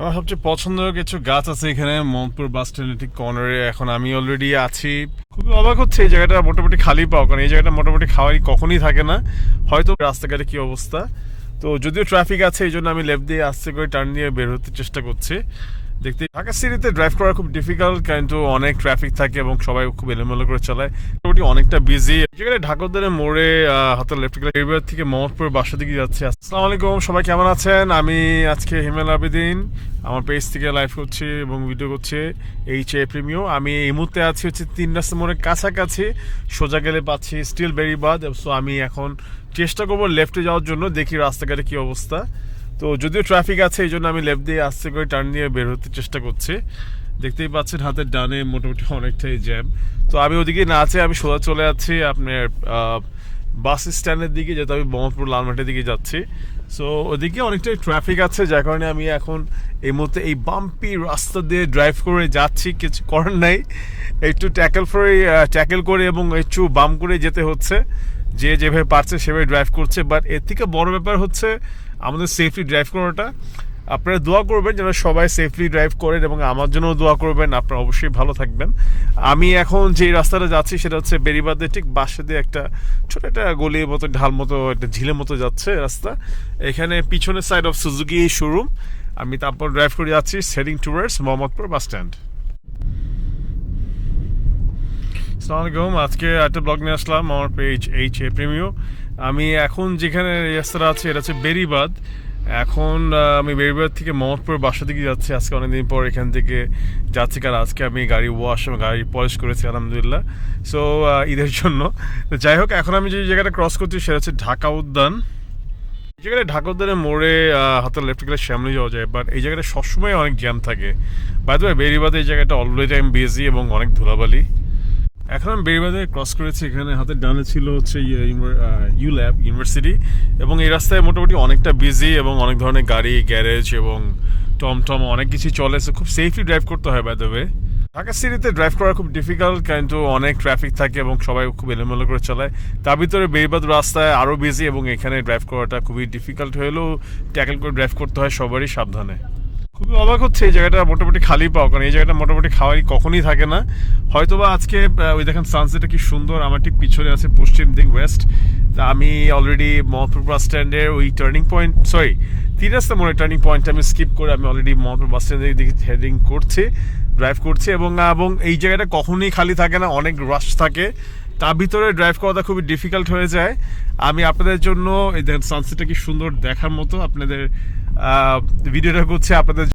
আমার সবচেয়ে পছন্দের কিছু গাছ আছে এখানে মোহাম্মদপুর বাস স্ট্যান্ডের ঠিক কর্নারে। এখন আমি অলরেডি আছি, খুবই অবাক হচ্ছে এই জায়গাটা মোটামুটি খালি পাও, কারণ এই জায়গাটা মোটামুটি খাওয়াই কখনই থাকে না। হয়তো রাস্তাঘাটে কি অবস্থা, তো যদিও ট্রাফিক আছে এই জন্য আমি লেফট দিয়ে আস্তে করে টার্ন দিয়ে বের হতে চেষ্টা করছি। দেখতে ঢাকা সিটিতে ড্রাইভ করা খুব ডিফিকাল্ট, কিন্তু অনেক ট্রাফিক থাকে এবং সবাই খুব এলোমেলো করে চালায়, মোটামুটি অনেকটা বিজি। যেখানে ঢাকা উদ্যানের মোড়ে হাতের লেফট এরিয়া থেকে মোহাম্মদপুর বাসা দিকে যাচ্ছে। আসসালামু আলাইকুম, সবাই কেমন আছেন? আমি আজকে হিমেল আবেদিন আমার পেজ থেকে লাইভ করছি এবং ভিডিও করছি HA প্রিমিও। আমি এই মুহূর্তে আছি হচ্ছে 3 রাস্তা মোড়ের কাছাকাছি, সোজা গেলে পাচ্ছি স্টিল বেরিবাদ। সো আমি এখন চেষ্টা করবো লেফটে যাওয়ার জন্য, দেখি রাস্তাঘাটে কি অবস্থা। তো যদিও ট্রাফিক আছে এই জন্য আমি লেফট দিয়ে আস্তে করে টার্ন দিয়ে বের হতে চেষ্টা করছি। দেখতেই পাচ্ছেন হাতের ডানে মোটামুটি অনেকটাই জ্যাম। তো আমি ওদিকে না আছে, আমি সোজা চলে যাচ্ছি আপনার বাস স্ট্যান্ডের দিকে, যেহেতু আমি মোহাম্মদপুর লালমাটির দিকে যাচ্ছি। সো ওদিকে অনেকটাই ট্রাফিক আছে, যার কারণে আমি এখন এই মুহূর্তে এই বাম্পি রাস্তা দিয়ে ড্রাইভ করে যাচ্ছি। কিছু করার নাই, একটু ট্যাকেল করে এবং একটু বাম করে যেতে হচ্ছে। যে যেভাবে পারছে সেভাবে ড্রাইভ করছে, বাট এর থেকে বড় ব্যাপার হচ্ছে আমাদের সেফলি ড্রাইভ করাটা। আপনারা দোয়া করবেন যেন সবাই সেফলি ড্রাইভ করেন এবং আমার জন্য দোয়া করবেন, আপনারা অবশ্যই ভালো থাকবেন। আমি এখন যে রাস্তাটা যাচ্ছি সেটা হচ্ছে বেরিবাদের ঠিক বাসে দিয়ে একটা ছোট একটা গলির মতো, ঢাল মতো, একটা ঝিলের মতো যাচ্ছে রাস্তা। এখানে পিছনের সাইড অফ সুজুকি শোরুম। আমি তারপর ড্রাইভ করে যাচ্ছি heading towards Mohammadpur bus stand. আসসালামু আলাইকুম, আজকে একটা ব্লগ নিয়ে আসলাম আমার পেজ HA প্রিমিও। আমি এখন যেখানে রাস্তাটা আছে এটা হচ্ছে বেরিবাদ। এখন আমি বেরিবাদ থেকে মোহাম্মদপুর বাসা দিকে যাচ্ছি। আজকে অনেকদিন পর এখান থেকে যাচ্ছি, কারণ আজকে আমি গাড়ি ওয়াশ এবং গাড়ি পলিশ করেছি আলহামদুলিল্লাহ। সো ঈদের জন্য। তো যাই হোক, এখন আমি যে জায়গাটা ক্রস করছি সেটা হচ্ছে ঢাকা উদ্যান। এই জায়গাটা ঢাকা উদ্যানের মোড়ে হাতের লেফট গেলে শ্যামলি যাওয়া যায়, বাট এই জায়গাটা সবসময় অনেক জ্যাম থাকে। বাই দ্য ওয়ে, বেরিবাদে এই জায়গাটা অলওয়েজ টাইম বিজি এবং অনেক ধুলাবালি। এখন আমি বেরিবাদে ক্রস করেছি, এখানে হাতের ডানে ছিল হচ্ছে ইউল্যাব ইউনিভার্সিটি, এবং এই রাস্তায় মোটামুটি অনেকটা বিজি এবং অনেক ধরনের গাড়ি, গ্যারেজ এবং টমটম অনেক কিছু চলে। খুব সেফলি ড্রাইভ করতে হয় বাই দ্য ওয়ে। ঢাকা সিটিতে ড্রাইভ করা খুব ডিফিকাল্ট, কিন্তু অনেক ট্রাফিক থাকে এবং সবাই খুব এলোমেলো করে চালায়। তার ভিতরে বেরিবাদ রাস্তায় আরও বিজি এবং এখানে ড্রাইভ করাটা খুবই ডিফিকাল্ট হলেও ট্যাকেল করে ড্রাইভ করতে হয় সবারই সাবধানে। খুবই অবাক হচ্ছে এই জায়গাটা মোটামুটি খালি পাও, কারণ এই জায়গাটা মোটামুটি খাওয়াই কখনই থাকে না। হয়তোবা আজকে ওই দেখেন সানসেটটা কি সুন্দর। আমার ঠিক পিছনে আছে পশ্চিম দিক ওয়েস্ট। তা আমি অলরেডি মোহাম্মদপুর বাস স্ট্যান্ডের ওই টার্নিং পয়েন্ট, সরি 3 রাস্তা মোড়ে টার্নিং পয়েন্টটা আমি স্কিপ করে আমি অলরেডি মোহাম্মদপুর বাস স্ট্যান্ডের দিকে হেডিং করছি, ড্রাইভ করছি। এবং এই জায়গাটা কখনোই খালি থাকে না, অনেক রাশ থাকে। তার ভিতরে ড্রাইভ করাটা খুবই ডিফিকাল্ট হয়ে যায়। আমি আপনাদের জন্য এই দেখেন সানসেটটা কি সুন্দর দেখার মতো আপনাদের ভিডিওটা করছি আপনাদের।